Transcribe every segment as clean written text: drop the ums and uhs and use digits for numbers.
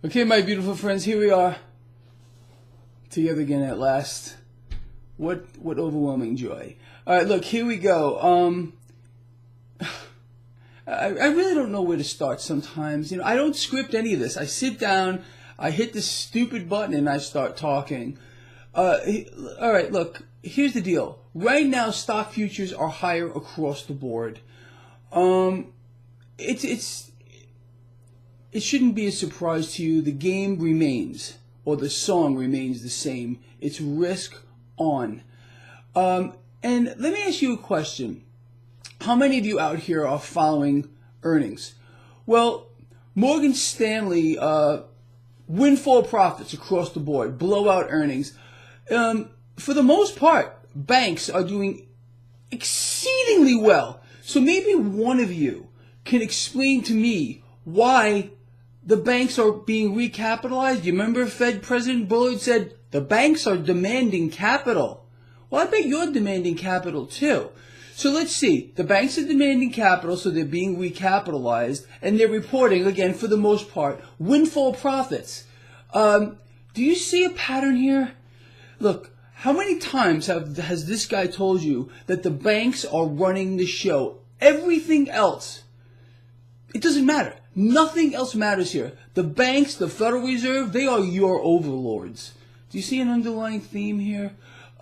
Okay, my beautiful friends, here we are, together again at last. What overwhelming joy. Alright, look, here we go. I really don't know where to start sometimes. You know, I don't script any of this. I sit down, I hit this stupid button, and I start talking. Alright, look, here's the deal. Right now, stock futures are higher across the board. It shouldn't be a surprise to you. The game remains, or the song remains the same. It's risk on. And let me ask you a question. How many of you out here are following earnings? Well, Morgan Stanley, windfall profits across the board, blowout earnings. For the most part, banks are doing exceedingly well. So maybe one of you can explain to me why the banks are being recapitalized. You remember Fed President Bullard said, the banks are demanding capital. Well, I bet you're demanding capital too. So let's see. The banks are demanding capital, so they're being recapitalized, and they're reporting, again, for the most part, windfall profits. Do you see a pattern here? Look, how many times has this guy told you that the banks are running the show? Everything else, it doesn't matter. Nothing else matters here. The banks, the Federal Reserve, they are your overlords. Do you see an underlying theme here?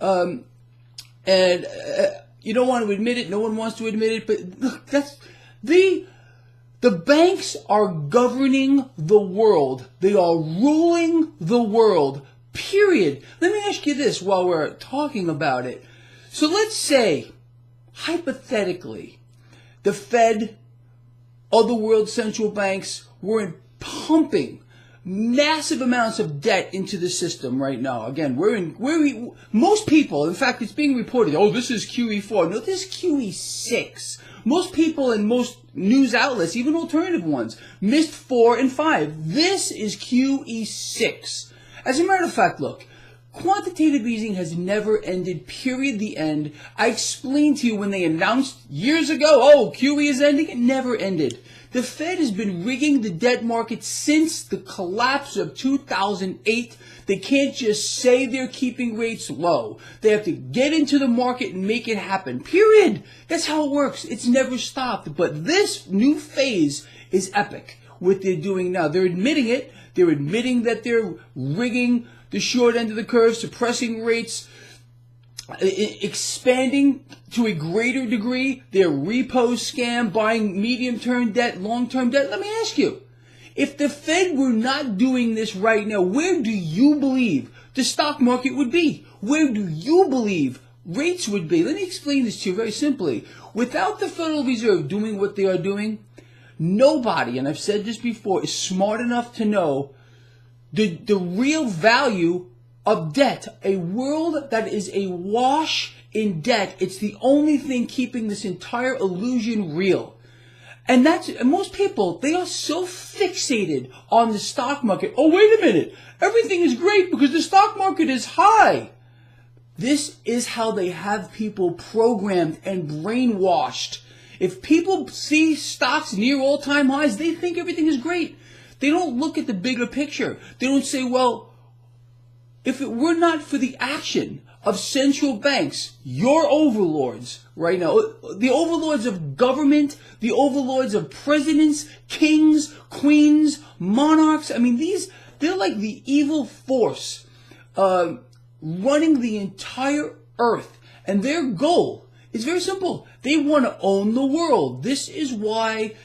You don't want to admit it. No one wants to admit it. But look, that's the banks are governing the world. They are ruling the world. Period. Let me ask you this while we're talking about it. So let's say, hypothetically, the Fed or the world central banks were pumping massive amounts of debt into the system right now. Again, most people, in fact, it's being reported, oh, this is QE4. No, this is QE6. Most people and most news outlets, even alternative ones, missed 4 and 5. This is QE6. As a matter of fact, look, quantitative easing has never ended, period, the end. I explained to you when they announced years ago, oh, QE is ending, it never ended. The Fed has been rigging the debt market since the collapse of 2008. They can't just say they're keeping rates low. They have to get into the market and make it happen, period. That's how it works. It's never stopped. But this new phase is epic, what they're doing now. They're admitting it. They're admitting that they're rigging the short end of the curve, suppressing rates, expanding to a greater degree their repo scam, buying medium-term debt, long-term debt. Let me ask you, if the Fed were not doing this right now, where do you believe the stock market would be? Where do you believe rates would be? Let me explain this to you very simply. Without the Federal Reserve doing what they are doing, nobody, and I've said this before, is smart enough to know the real value of debt. A world that is awash in debt, it's the only thing keeping this entire illusion real. And most people, they are so fixated on the stock market. Oh, wait a minute. Everything is great because the stock market is high. This is how they have people programmed and brainwashed. If people see stocks near all-time highs, they think everything is great. They don't look at the bigger picture. They don't say, well, if it were not for the action of central banks, your overlords right now, the overlords of government, the overlords of presidents, kings, queens, monarchs, I mean, they're like the evil force running the entire earth. And their goal is very simple. They want to own the world. This is why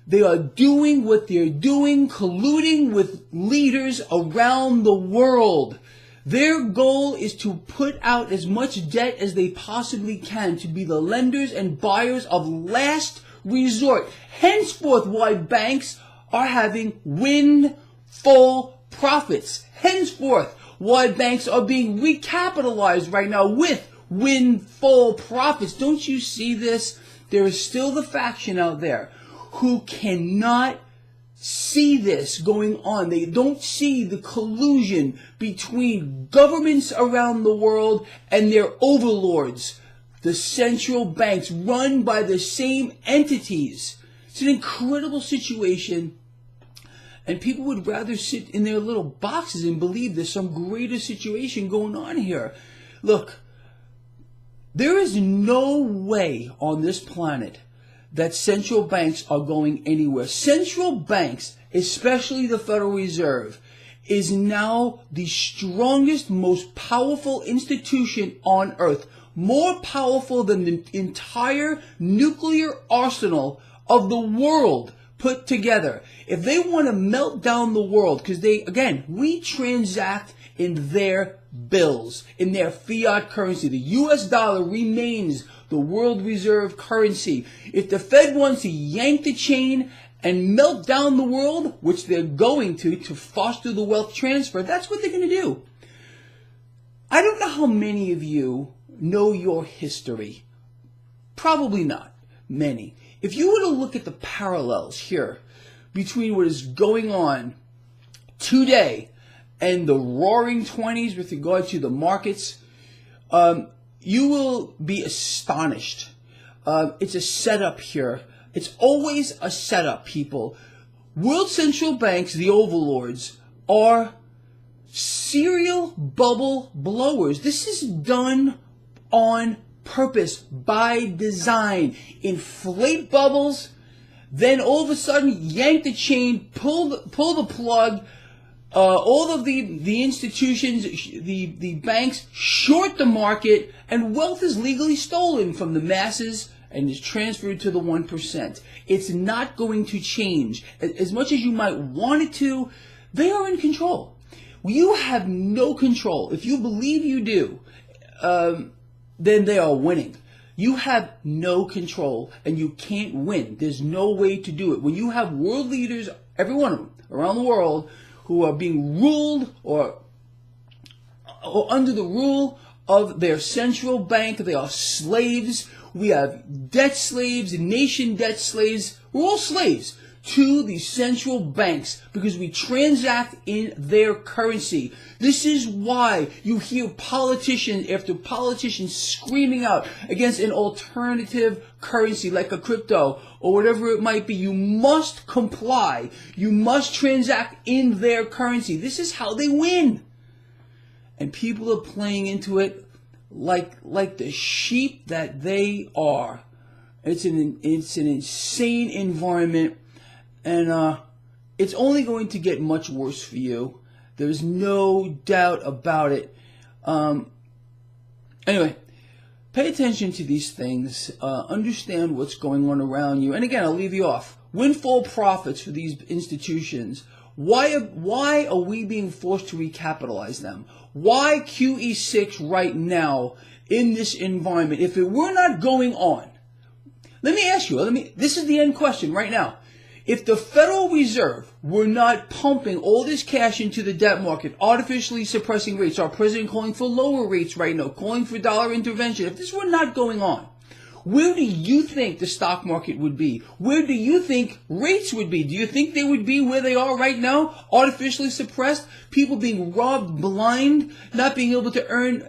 they are doing what they're doing, colluding with leaders around the world. Their goal is to put out as much debt as they possibly can, to be the lenders and buyers of last resort. Henceforth, why banks are having windfall profits. Henceforth, why banks are being recapitalized right now with windfall profits. Don't you see this? There is still the faction out there who cannot see this going on. They don't see the collusion between governments around the world and their overlords, the central banks run by the same entities. It's an incredible situation. And people would rather sit in their little boxes and believe there's some greater situation going on here. Look, there is no way on this planet that central banks are going anywhere. Central banks, especially the Federal Reserve, is now the strongest, most powerful institution on earth. More powerful than the entire nuclear arsenal of the world put together. If they want to melt down the world, because we transact in their bills, in their fiat currency. The US dollar remains the world reserve currency. If the Fed wants to yank the chain and melt down the world, which they're going to foster the wealth transfer, that's what they're going to do. I don't know how many of you know your history. Probably not many. If you were to look at the parallels here between what is going on today and the roaring 20s with regard to the markets, you will be astonished. It's a setup here. It's always a setup, people. World central banks, the overlords, are serial bubble blowers. This is done on purpose, by design. Inflate bubbles, then all of a sudden yank the chain, pull the plug. All of the institutions, the banks short the market, and wealth is legally stolen from the masses and is transferred to the 1%. It's not going to change. As much as you might want it to, they are in control. You have no control. If you believe you do, then they are winning. You have no control, and you can't win. There's no way to do it. When you have world leaders, every one of them, around the world, who are being ruled or under the rule of their central bank, they are slaves. We have debt slaves, nation debt slaves. We're all slaves to the central banks because we transact in their currency. This is why you hear politician after politician screaming out against an alternative currency like a crypto or whatever it might be. You must comply. You must transact in their currency. This is how they win. And people are playing into it like the sheep that they are. It's an insane environment. And it's only going to get much worse for you. There's no doubt about it. Anyway, pay attention to these things. Understand what's going on around you. And again, I'll leave you off. Windfall profits for these institutions. Why are we being forced to recapitalize them? Why QE6 right now in this environment? If it were not going on, let me ask you, this is the end question right now. If the Federal Reserve were not pumping all this cash into the debt market, artificially suppressing rates, our president calling for lower rates right now, calling for dollar intervention, if this were not going on, where do you think the stock market would be? Where do you think rates would be? Do you think they would be where they are right now, artificially suppressed, people being robbed blind, not being able to earn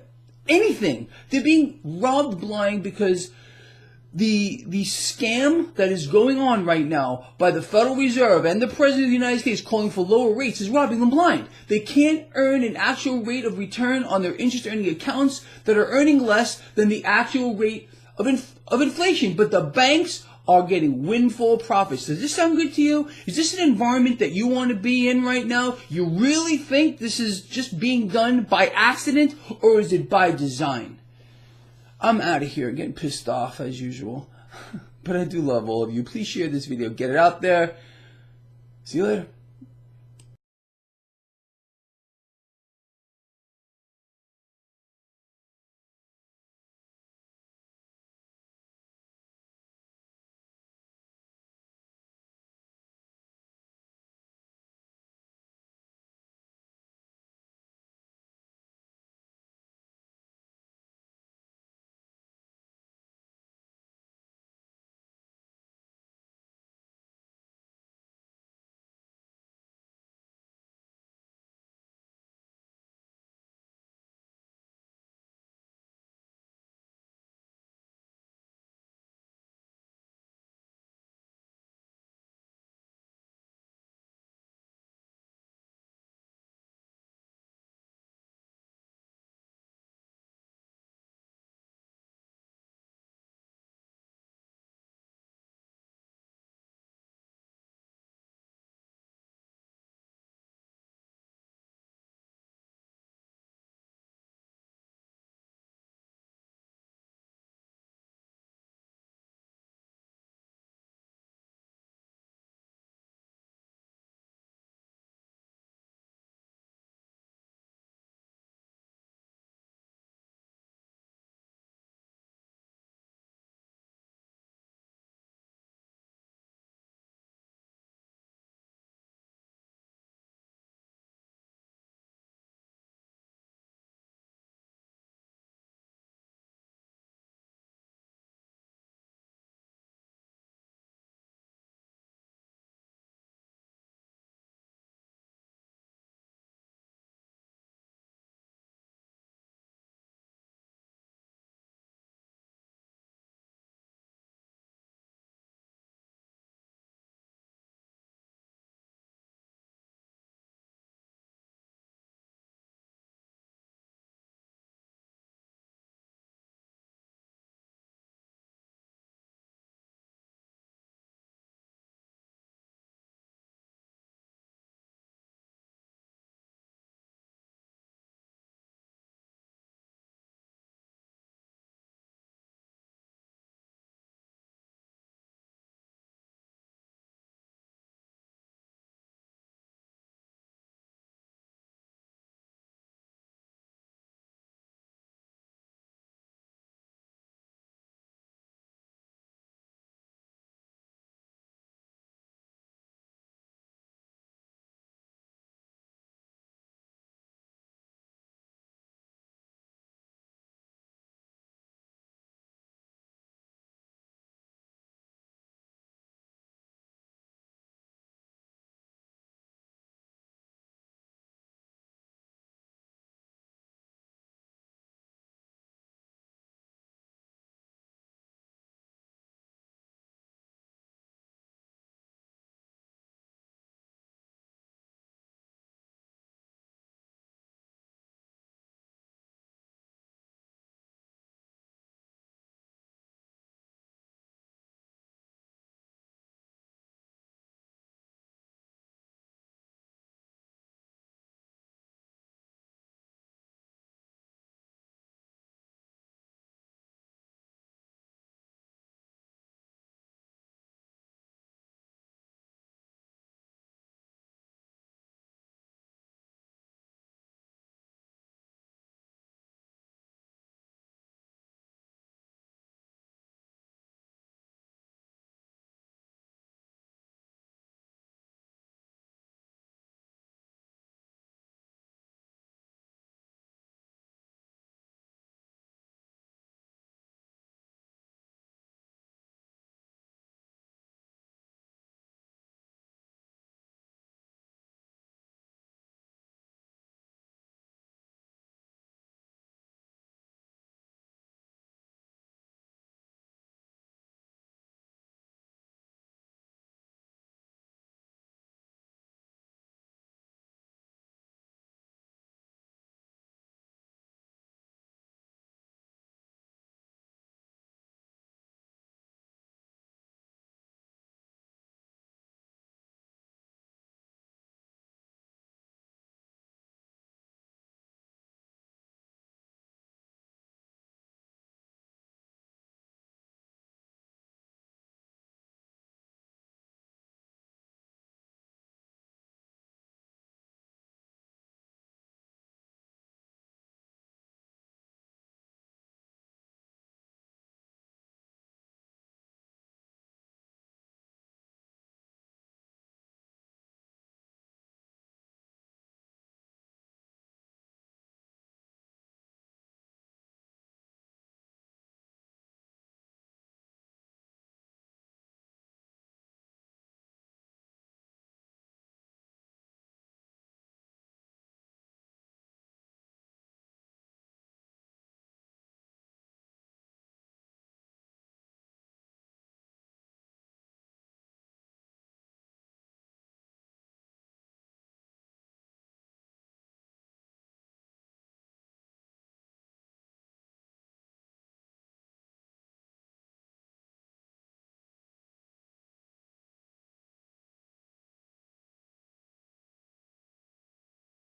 anything? They're being robbed blind because the scam that is going on right now by the Federal Reserve and the President of the United States calling for lower rates is robbing them blind. They can't earn an actual rate of return on their interest-earning accounts that are earning less than the actual rate of inflation. But the banks are getting windfall profits. Does this sound good to you? Is this an environment that you want to be in right now? You really think this is just being done by accident, or is it by design? I'm out of here getting pissed off as usual. But I do love all of you. Please share this video. Get it out there. See you later.